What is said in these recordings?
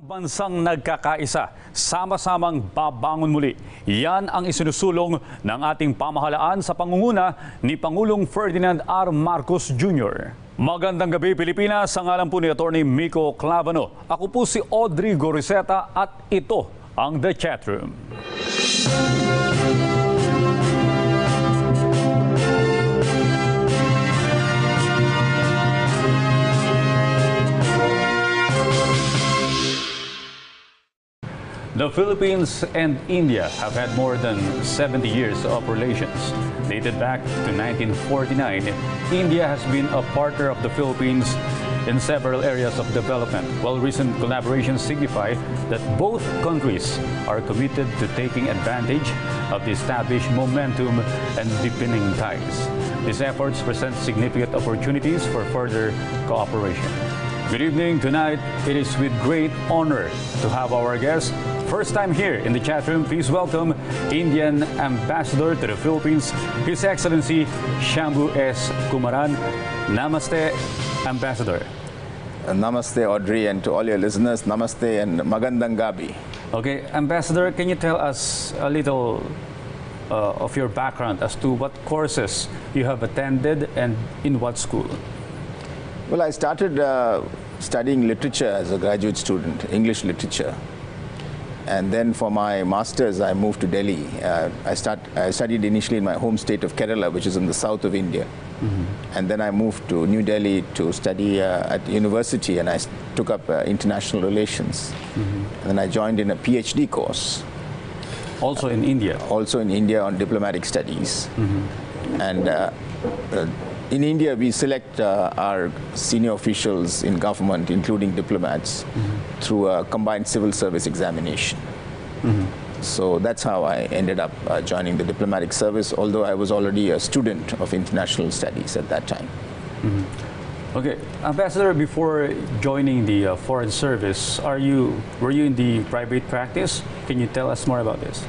Bansang nagkakaisa, sama-samang babangon muli. Yan ang isinusulong ng ating pamahalaan sa pangunguna ni Pangulong Ferdinand R. Marcos Jr. Magandang gabi Pilipinas, sa ngalan po ni Atty. Miko Clavano. Ako po si Audrey Goriseta at ito ang The Chatroom. The Philippines and India have had more than 70 years of relations. Dated back to 1949, India has been a partner of the Philippines in several areas of development, while recent collaborations signify that both countries are committed to taking advantage of the established momentum and deepening ties. These efforts present significant opportunities for further cooperation. Good evening. Tonight, it is with great honor to have our guest. First time here in the chat room, please welcome Indian Ambassador to the Philippines, His Excellency Shambhu S. Kumaran. Namaste, Ambassador. Namaste, Audrey, and to all your listeners, namaste and magandang gabi. Okay, Ambassador, can you tell us a little of your background as to what courses you have attended and in what school? Well, I started studying literature as a graduate student, English literature. And then for my master's, I moved to Delhi. I studied initially in my home state of Kerala, which is in the south of India. And then I moved to New Delhi to study at university, and I took up international relations. And then I joined in a PhD course. Also in India? Also in India on diplomatic studies. And in India, we select our senior officials in government, including diplomats, through a combined civil service examination. So that's how I ended up joining the diplomatic service, although I was already a student of international studies at that time. Okay, Ambassador, before joining the foreign service, were you in the private practice? Can you tell us more about this?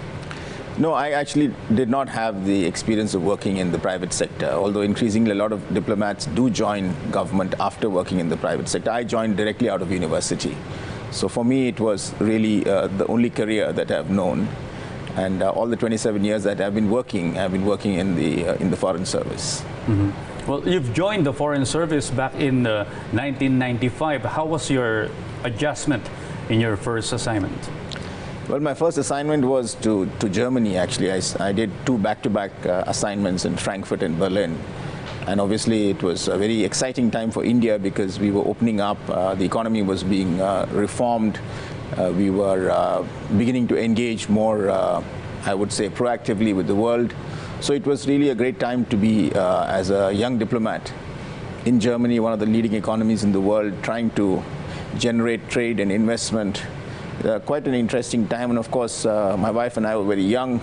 No, I actually did not have the experience of working in the private sector, although increasingly a lot of diplomats do join government after working in the private sector. I joined directly out of university. So for me, it was really the only career that I've known. And all the 27 years that I've been working in the foreign service. Well, you've joined the foreign service back in 1995. How was your adjustment in your first assignment? Well, my first assignment was to Germany, actually. I did two back-to-back assignments in Frankfurt and Berlin. And obviously, it was a very exciting time for India because we were opening up, the economy was being reformed. We were beginning to engage more, I would say, proactively with the world. So it was really a great time to be, as a young diplomat in Germany, one of the leading economies in the world, trying to generate trade and investment. Quite an interesting time, and of course my wife and I were very young.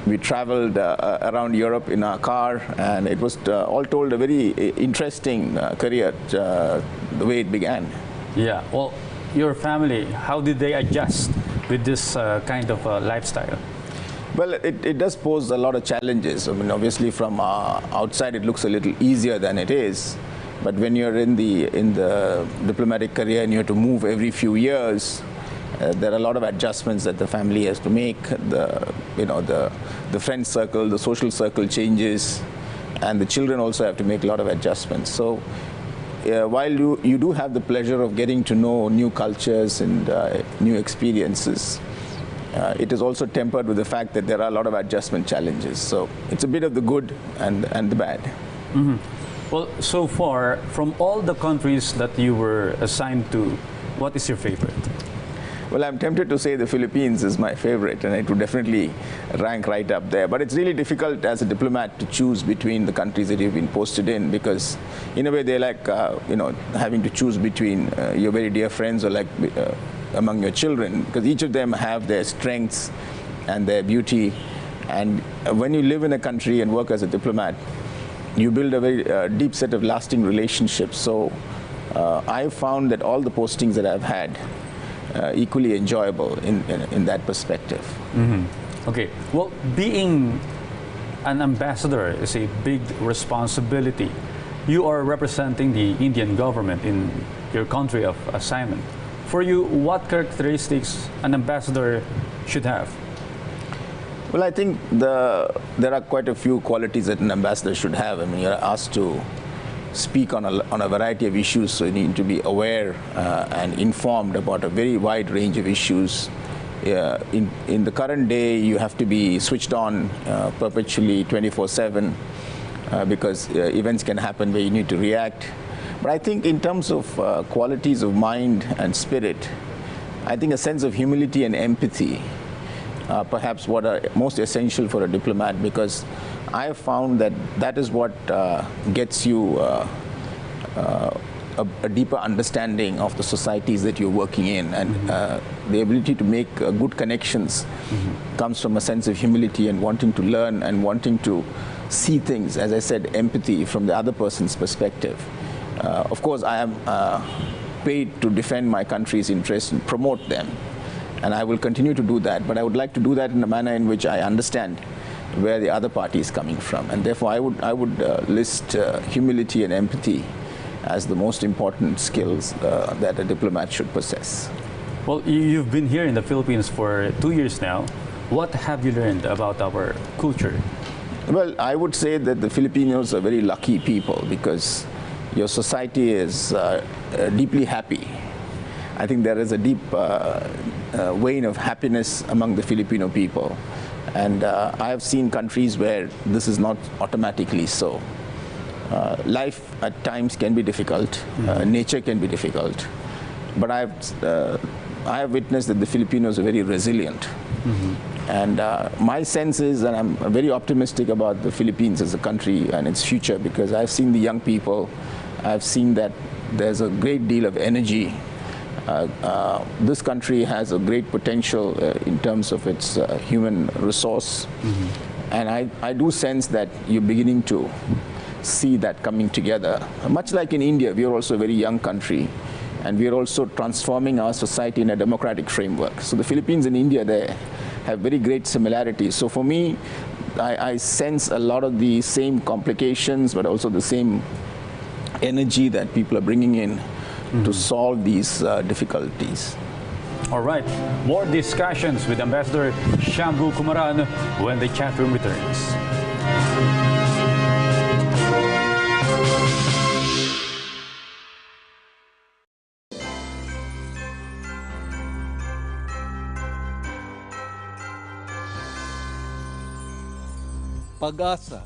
We traveled around Europe in our car, and it was all told a very interesting career, the way it began. Yeah, well, your family, how did they adjust with this kind of lifestyle? Well, it does pose a lot of challenges. I mean, obviously from outside it looks a little easier than it is, but when you're in the diplomatic career and you have to move every few years, there are a lot of adjustments that the family has to make. The friend circle, the social circle changes, and the children also have to make a lot of adjustments. So while you do have the pleasure of getting to know new cultures and new experiences, it is also tempered with the fact that there are a lot of adjustment challenges. So it's a bit of the good and the bad. Well, so far, from all the countries that you were assigned to, what is your favorite? Well, I'm tempted to say the Philippines is my favorite, and it would definitely rank right up there. But it's really difficult as a diplomat to choose between the countries that you've been posted in, because in a way they're like, having to choose between your very dear friends or like among your children, because each of them have their strengths and their beauty. And when you live in a country and work as a diplomat, you build a very deep set of lasting relationships. So I've found that all the postings that I've had equally enjoyable in that perspective. Okay, well, being an ambassador is a big responsibility. You are representing the Indian government in your country of assignment. For you, what characteristics an ambassador should have? Well, I think there are quite a few qualities that an ambassador should have. I mean, you're asked to speak on a variety of issues, so you need to be aware and informed about a very wide range of issues. In the current day, you have to be switched on perpetually 24/7 because events can happen where you need to react. But I think in terms of qualities of mind and spirit, I think a sense of humility and empathy perhaps what are most essential for a diplomat, because I have found that that is what gets you a deeper understanding of the societies that you're working in, and the ability to make good connections comes from a sense of humility and wanting to learn and wanting to see things, as I said, empathy from the other person's perspective. Of course, I am paid to defend my country's interests and promote them, and I will continue to do that, but I would like to do that in a manner in which I understand where the other party is coming from, and therefore I would list humility and empathy as the most important skills that a diplomat should possess. Well, you've been here in the Philippines for 2 years now. What have you learned about our culture? Well, I would say that the Filipinos are very lucky people, because your society is deeply happy. I think there is a deep vein of happiness among the Filipino people. And I have seen countries where this is not automatically so. Life at times can be difficult, nature can be difficult, but I have witnessed that the Filipinos are very resilient. And my sense is, and I'm very optimistic about the Philippines as a country and its future, because I've seen the young people, I've seen that there's a great deal of energy. This country has a great potential in terms of its human resource, and I do sense that you're beginning to see that coming together. Much like in India, we are also a very young country, and we are also transforming our society in a democratic framework. So the Philippines and India there have very great similarities. So for me, I sense a lot of the same complications, but also the same energy that people are bringing in to solve these difficulties. All right, more discussions with Ambassador Shambu Kumaran when the chat room returns. Pag-asa.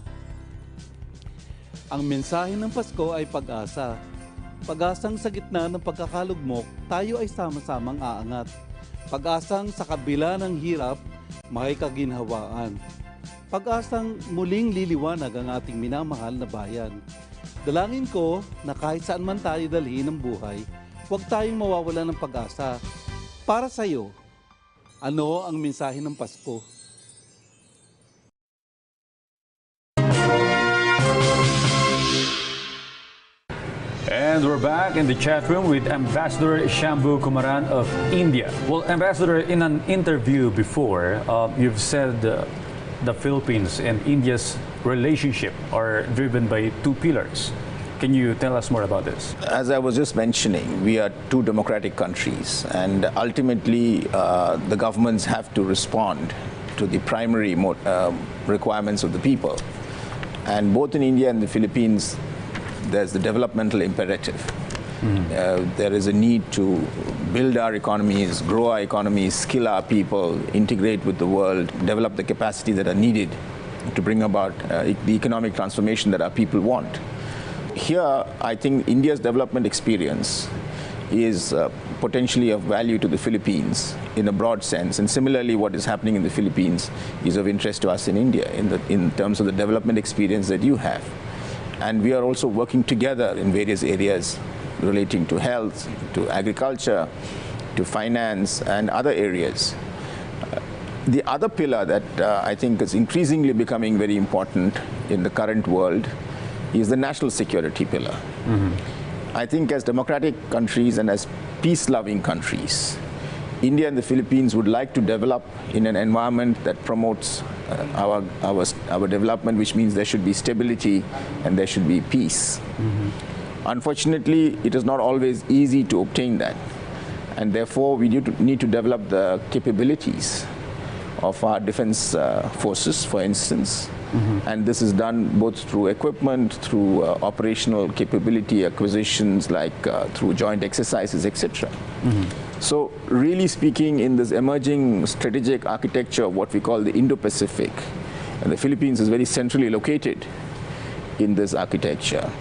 Ang mensahe ng Pasko ay pag-asa. Pag-asang sa gitna ng pagkakalugmok, tayo ay sama-samang aangat. Pag-asang sa kabila ng hirap, may kaginhawaan. Pag-asang muling liliwanag ang ating minamahal na bayan. Dalangin ko na kahit saan man tayo dalhin ng buhay, huwag tayong mawawala ng pag-asa. Para sa iyo, ano ang mensahe ng Pasko? And we're back in the chat room with Ambassador Shambu Kumaran of India. Well, Ambassador, in an interview before, you've said the Philippines and India's relationship are driven by two pillars. Can you tell us more about this? As I was just mentioning, we are two democratic countries, and ultimately the governments have to respond to the primary requirements of the people. And both in India and the Philippines, there's the developmental imperative. There is a need to build our economies, grow our economies, skill our people, integrate with the world, develop the capacity that are needed to bring about the economic transformation that our people want. Here, I think India's development experience is potentially of value to the Philippines in a broad sense, and similarly what is happening in the Philippines is of interest to us in India in terms of the development experience that you have. And we are also working together in various areas relating to health, to agriculture, to finance, and other areas. The other pillar that I think is increasingly becoming very important in the current world is the national security pillar. I think as democratic countries and as peace-loving countries, India and the Philippines would like to develop in an environment that promotes our development, which means there should be stability and there should be peace. Unfortunately, it is not always easy to obtain that. And therefore, we need to develop the capabilities of our defense forces, for instance. And this is done both through equipment, through operational capability acquisitions, like through joint exercises, etc. So really speaking, in this emerging strategic architecture of what we call the Indo-Pacific, and the Philippines is very centrally located in this architecture.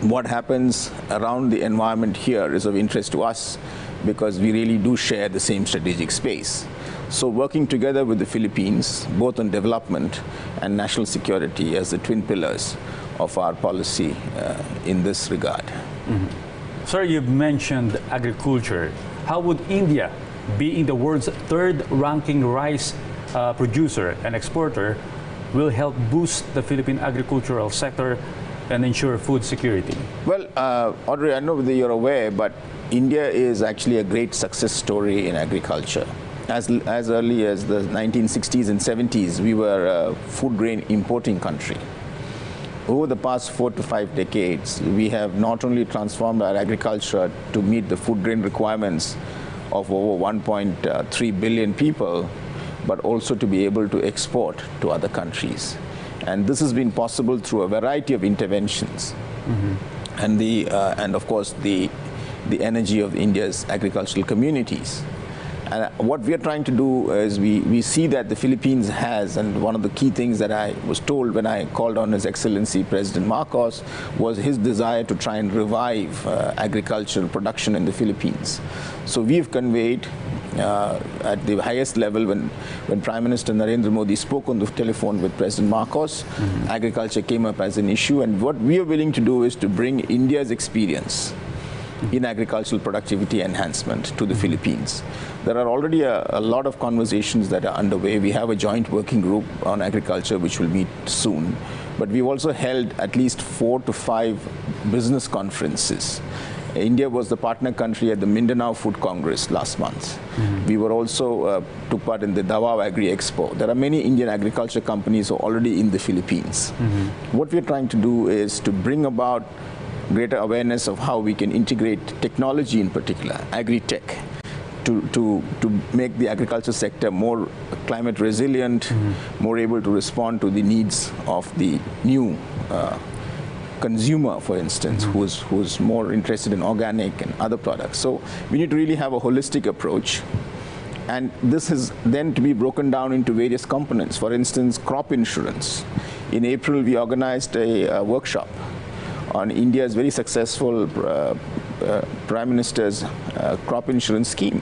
What happens around the environment here is of interest to us because we really do share the same strategic space. So working together with the Philippines, both on development and national security as the twin pillars of our policy in this regard. Sir, you've mentioned agriculture. How would India, being the world's third-ranking rice producer and exporter, will help boost the Philippine agricultural sector and ensure food security? Well, Audrey, I know that you're aware, but India is actually a great success story in agriculture. As early as the 1960s and 70s, we were a food grain importing country. Over the past 4 to 5 decades, we have not only transformed our agriculture to meet the food grain requirements of over 1.3 billion people, but also to be able to export to other countries. And this has been possible through a variety of interventions. And of course, the energy of India's agricultural communities. And what we are trying to do is we see that the Philippines has, and one of the key things that I was told when I called on His Excellency President Marcos was his desire to try and revive agricultural production in the Philippines. So we've conveyed at the highest level when Prime Minister Narendra Modi spoke on the telephone with President Marcos, agriculture came up as an issue, and what we are willing to do is to bring India's experience in agricultural productivity enhancement to the Philippines. There are already a lot of conversations that are underway. We have a joint working group on agriculture which will meet soon. But we've also held at least 4 to 5 business conferences. India was the partner country at the Mindanao Food Congress last month. We were also took part in the Davao Agri Expo. There are many Indian agriculture companies who are already in the Philippines. What we're trying to do is to bring about greater awareness of how we can integrate technology, in particular, agri-tech, to make the agriculture sector more climate resilient, more able to respond to the needs of the new consumer, for instance, who's more interested in organic and other products. So we need to really have a holistic approach. And this is then to be broken down into various components. For instance, crop insurance. In April, we organized a workshop on India's very successful Prime Minister's crop insurance scheme,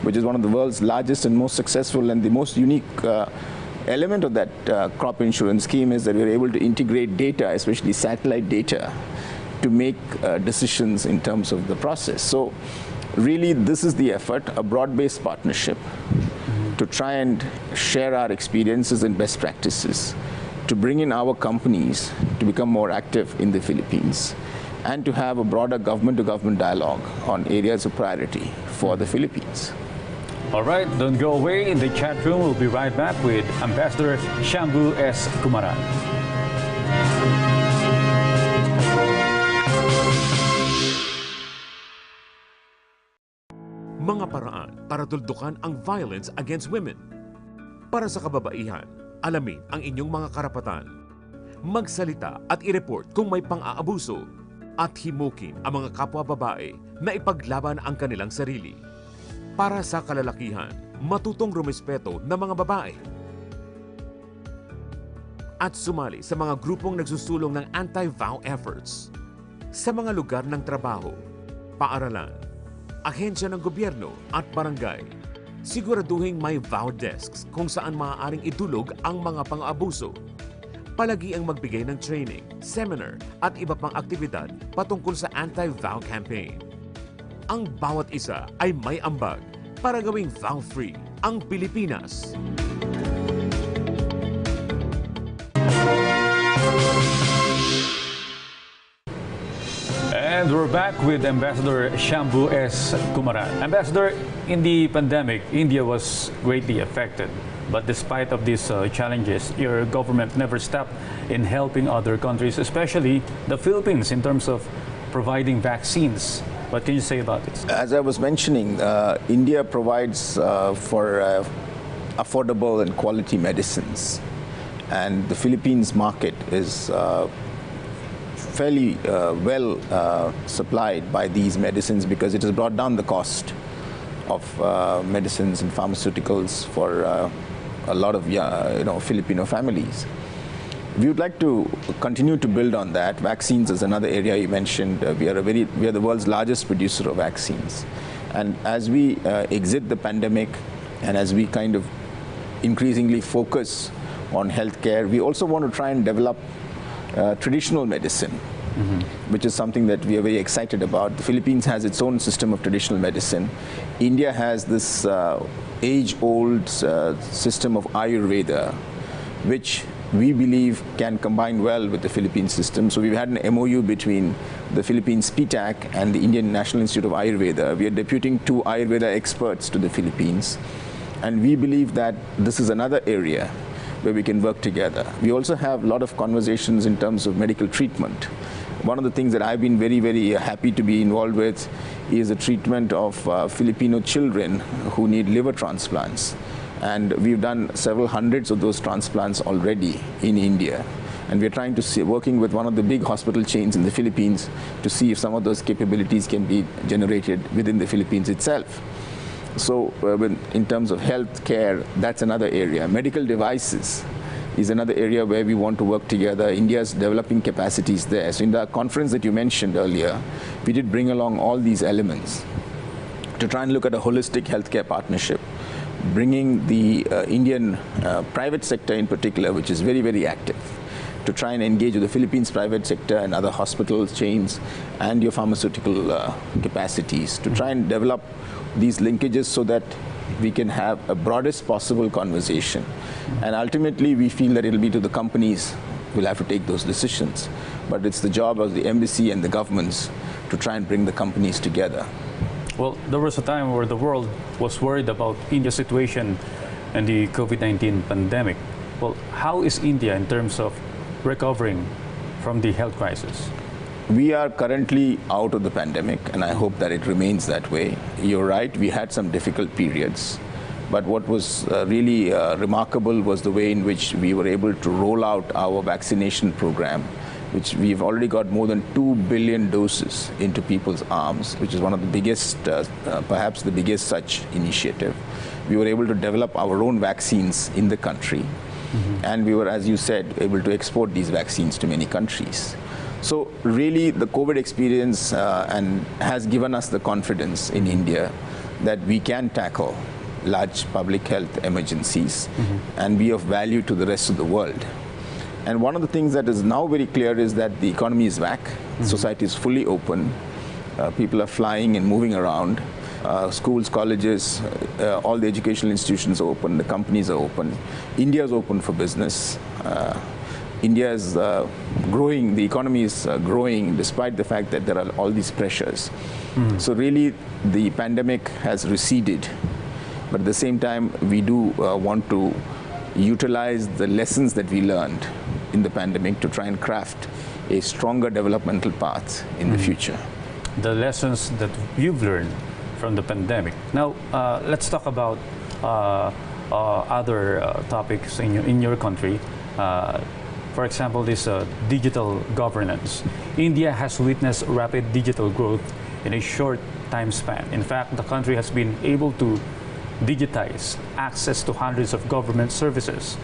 which is one of the world's largest and most successful, and the most unique element of that crop insurance scheme is that we're able to integrate data, especially satellite data, to make decisions in terms of the process. So really, this is the effort, a broad-based partnership to try and share our experiences and best practices, to bring in our companies to become more active in the Philippines, and to have a broader government-to-government dialogue on areas of priority for the Philippines. All right, don't go away. In the chat room, we'll be right back with Ambassador Shambu S. Kumaran. Mga paraan para tuldukan ang violence against women. Para sa kababaihan, alamin ang inyong mga karapatan. Magsalita at i-report kung may pang-aabuso at himukin ang mga kapwa babae na ipaglaban ang kanilang sarili. Para sa kalalakihan, matutong rumespeto ng mga babae. At sumali sa mga grupong nagsusulong ng anti-vow efforts. Sa mga lugar ng trabaho, paaralan, ahensya ng gobyerno at barangay, siguraduhin may vow desks kung saan maaaring idulog ang mga pang-aabuso. Palagi ang magbigay ng training, seminar at iba pang aktibidad patungkol sa anti-vow campaign. Ang bawat isa ay may ambag para gawing vow-free ang Pilipinas. And we're back with Ambassador Shambu S. Kumaran. Ambassador, in the pandemic, India was greatly affected. But despite of these challenges, your government never stopped in helping other countries, especially the Philippines, in terms of providing vaccines What can you say about this? As I was mentioning, India provides for affordable and quality medicines. And the Philippines market is fairly well supplied by these medicines because it has brought down the cost of medicines and pharmaceuticals for a lot of Filipino families. We would like to continue to build on that. Vaccines is another area you mentioned. We are the world's largest producer of vaccines. And as we exit the pandemic and as we kind of increasingly focus on healthcare, we also want to try and develop traditional medicine, which is something that we are very excited about. The Philippines has its own system of traditional medicine. India has this age-old system of Ayurveda, which we believe can combine well with the Philippine system. So we've had an MOU between the Philippines PTAC and the Indian National Institute of Ayurveda. We are deputing 2 Ayurveda experts to the Philippines. And we believe that this is another area where we can work together. We also have a lot of conversations in terms of medical treatment. One of the things that I've been very, very happy to be involved with is the treatment of Filipino children who need liver transplants. And we've done several hundreds of those transplants already in India. And we're trying to see, working with one of the big hospital chains in the Philippines to see if some of those capabilities can be generated within the Philippines itself. So in terms of health care, that's another area. Medical devices is another area where we want to work together. India's developing capacities there. So in the conference that you mentioned earlier, we did bring along all these elements to try and look at a holistic healthcare partnership, bringing the Indian private sector in particular, which is very, very active, to try and engage with the Philippines private sector and other hospital chains and your pharmaceutical capacities to try and develop these linkages so that we can have a broadest possible conversation. And ultimately, we feel that it'll be to the companies who will have to take those decisions. But it's the job of the embassy and the governments to try and bring the companies together. Well, there was a time where the world was worried about India's situation and the COVID-19 pandemic. Well, how is India in terms of recovering from the health crisis? We are currently out of the pandemic, and I hope that it remains that way. You're right, we had some difficult periods. But what was really remarkable was the way in which we were able to roll out our vaccination program, which we've already got more than 2 billion doses into people's arms, which is one of the biggest, perhaps the biggest such initiative. We were able to develop our own vaccines in the country. And we were, as you said, able to export these vaccines to many countries. So really, the COVID experience has given us the confidence in India that we can tackle large public health emergencies and be of value to the rest of the world. And one of the things that is now very clear is that the economy is back, society is fully open, people are flying and moving around, schools, colleges, all the educational institutions are open, the companies are open, India is open for business. India is growing, the economy is growing despite the fact that there are all these pressures. So really, the pandemic has receded. But at the same time, we do want to utilize the lessons that we learned in the pandemic to try and craft a stronger developmental path in the future. The lessons that you've learned from the pandemic. Now, let's talk about other topics in your country. For example, this digital governance. India has witnessed rapid digital growth in a short time span. In fact, the country has been able to digitize access to hundreds of government services.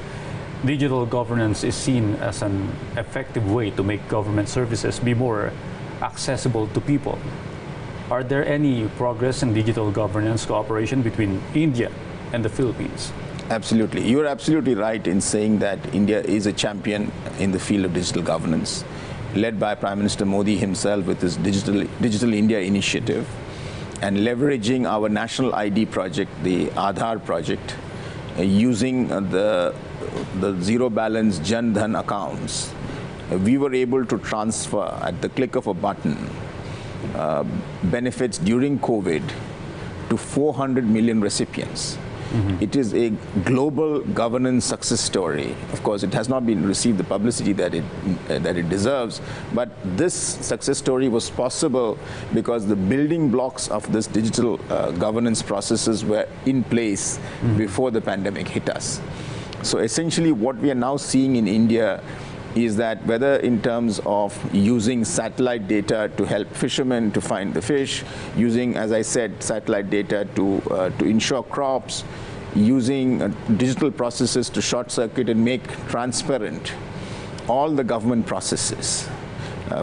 Digital governance is seen as an effective way to make government services be more accessible to people. Are there any progress in digital governance cooperation between India and the Philippines? Absolutely. You are absolutely right in saying that India is a champion in the field of digital governance, led by Prime Minister Modi himself with his Digital India initiative, and leveraging our national ID project, the Aadhaar project, using the zero balance Jan Dhan accounts. We were able to transfer at the click of a button benefits during COVID to 400 million recipients. It is a global governance success story. Of course, it has not been received the publicity that it deserves, but this success story was possible because the building blocks of this digital governance processes were in place before the pandemic hit us. So essentially what we are now seeing in India is that whether in terms of using satellite data to help fishermen to find the fish, using, as I said, satellite data to insure crops, using digital processes to short circuit and make transparent all the government processes,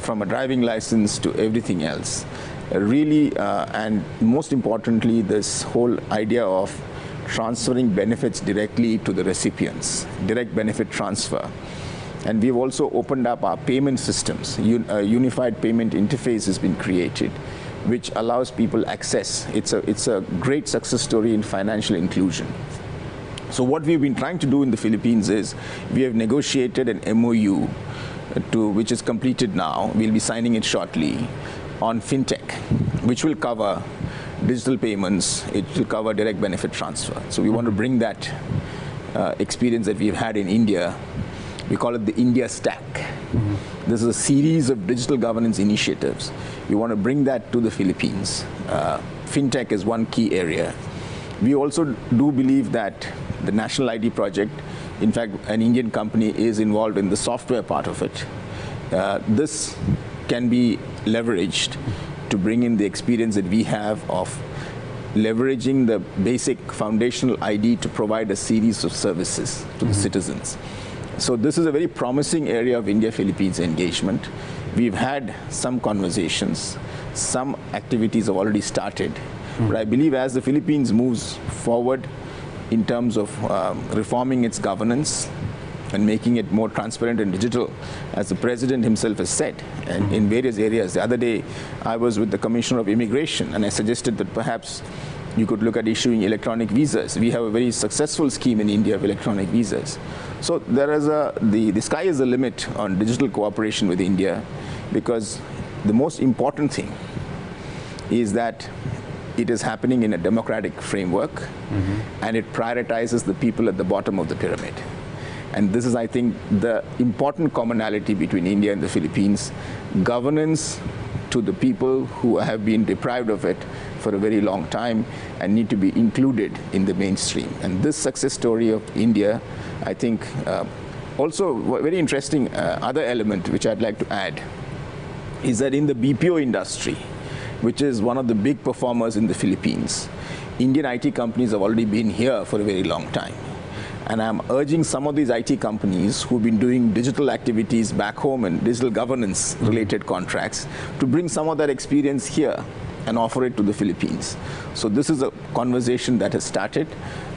from a driving license to everything else. Really, and most importantly, this whole idea of transferring benefits directly to the recipients, direct benefit transfer. And we've also opened up our payment systems. A unified payment interface has been created, which allows people access. It's a great success story in financial inclusion. So what we've been trying to do in the Philippines is we have negotiated an MOU which is completed now. We'll be signing it shortly on fintech, which will cover digital payments. It will cover direct benefit transfer. So we want to bring that experience that we've had in India. We call it the India Stack. This is a series of digital governance initiatives. We want to bring that to the Philippines. Fintech is one key area. We also do believe that the National ID project, in fact, an Indian company is involved in the software part of it. This can be leveraged to bring in the experience that we have of leveraging the basic foundational ID to provide a series of services to the citizens. So this is a very promising area of India-Philippines engagement. We've had some conversations, some activities have already started, but I believe as the Philippines moves forward in terms of reforming its governance and making it more transparent and digital, as the President himself has said, and in various areas. The other day, I was with the Commissioner of Immigration, and I suggested that perhaps you could look at issuing electronic visas. We have a very successful scheme in India of electronic visas. So there is the sky is the limit on digital cooperation with India, because the most important thing is that it is happening in a democratic framework, and it prioritizes the people at the bottom of the pyramid. And this is, I think, the important commonality between India and the Philippines: governance to the people who have been deprived of it for a very long time and need to be included in the mainstream. And this success story of India, I think, also very interesting other element which I'd like to add is that in the BPO industry, which is one of the big performers in the Philippines, Indian IT companies have already been here for a very long time. And I'm urging some of these IT companies who've been doing digital activities back home and digital governance related contracts to bring some of that experience here and offer it to the Philippines. So this is a conversation that has started.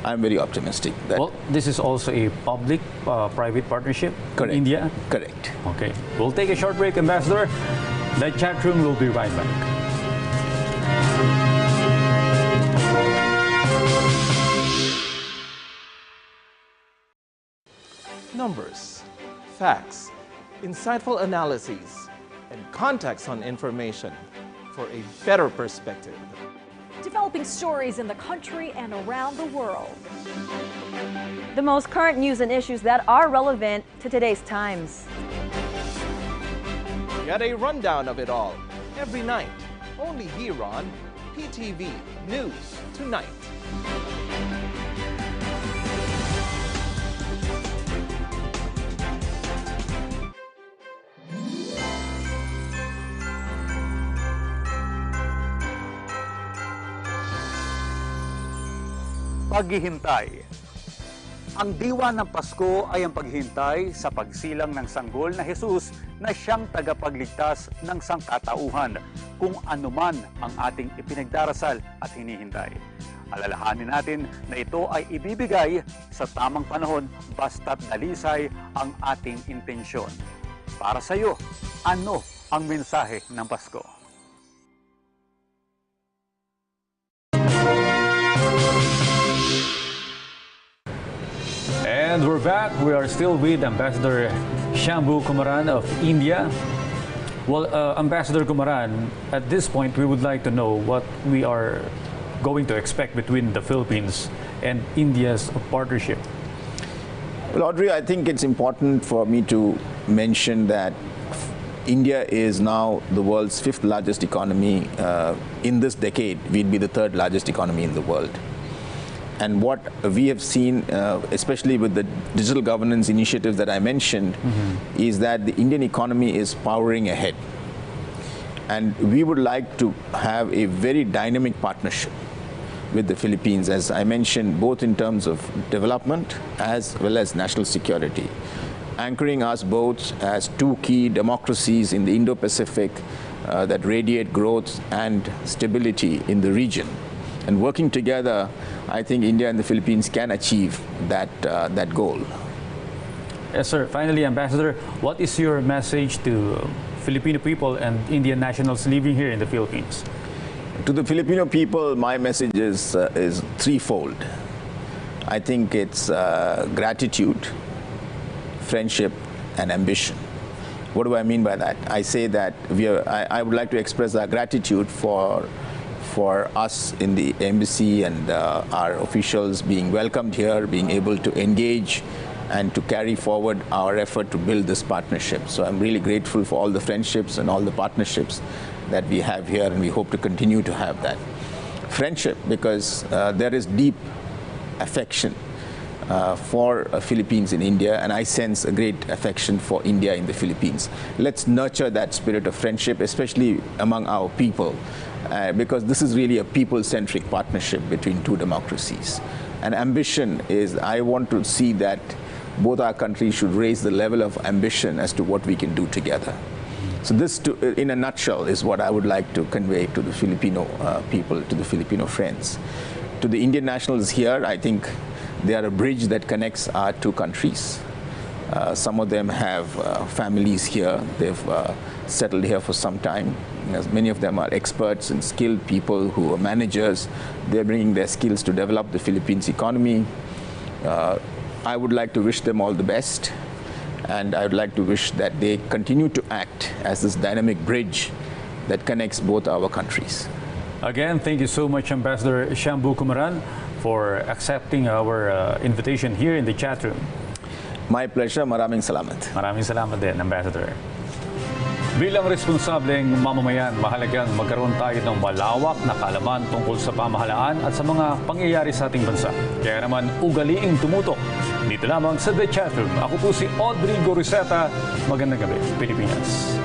I'm very optimistic. Well, this is also a public-private partnership in India? Correct. Okay. We'll take a short break, Ambassador. The chat room will be right back. Numbers, facts, insightful analyses, and context on information for a better perspective. Developing stories in the country and around the world. The most current news and issues that are relevant to today's times. Get a rundown of it all every night, only here on PTV News Tonight. Paghihintay. Ang diwa ng Pasko ay ang paghihintay sa pagsilang ng sanggol na Jesus na siyang tagapagligtas ng sangkatauhan kung anuman ang ating ipinagdarasal at hinihintay. Alalahanin natin na ito ay ibibigay sa tamang panahon basta't dalisay ang ating intensyon. Para sa iyo, ano ang mensahe ng Pasko? And we're back. We are still with Ambassador Shambhu Kumaran of India. Well, Ambassador Kumaran, at this point, we would like to know what we are going to expect between the Philippines and India's partnership? Well, Audrey, I think it's important for me to mention that India is now the world's 5th largest economy. In this decade, we'll be the 3rd largest economy in the world. And what we have seen, especially with the digital governance initiatives that I mentioned, is that the Indian economy is powering ahead. And we would like to have a very dynamic partnership with the Philippines, as I mentioned, both in terms of development as well as national security, anchoring us both as two key democracies in the Indo-Pacific that radiate growth and stability in the region. And working together, I think India and the Philippines can achieve that goal. Yes, sir. Finally, Ambassador, what is your message to Filipino people and Indian nationals living here in the Philippines? To the Filipino people, my message is threefold. I think it's gratitude, friendship, and ambition. What do I mean by that? I say that I would like to express our gratitude for us in the embassy and our officials being welcomed here, being able to engage and to carry forward our effort to build this partnership. So I'm really grateful for all the friendships and all the partnerships that we have here, and we hope to continue to have that. Friendship, because there is deep affection for Philippines in India, and I sense a great affection for India in the Philippines. Let's nurture that spirit of friendship, especially among our people, because this is really a people-centric partnership between two democracies. And ambition is, I want to see that both our countries should raise the level of ambition as to what we can do together. So this, in a nutshell, is what I would like to convey to the Filipino people, to the Filipino friends. To the Indian nationals here, I think they are a bridge that connects our two countries. Some of them have families here. They've settled here for some time. As many of them are experts and skilled people who are managers. They're bringing their skills to develop the Philippines economy. I would like to wish them all the best. And I would like to wish that they continue to act as this dynamic bridge that connects both our countries. Again, thank you so much, Ambassador Shambu Kumaran, for accepting our invitation here in the chat room. My pleasure. Maraming salamat. Maraming salamat din, Ambassador. Bilang responsableng mamamayan, mahalagang magkaroon tayo ng malawak na kaalaman tungkol sa pamahalaan at sa mga pangyayari sa ating bansa. Kaya naman, ugaliing tumutok. Dito lamang sa The Chatroom. Ako po si Audrey Goriseta. Magandang gabi, Pilipinas.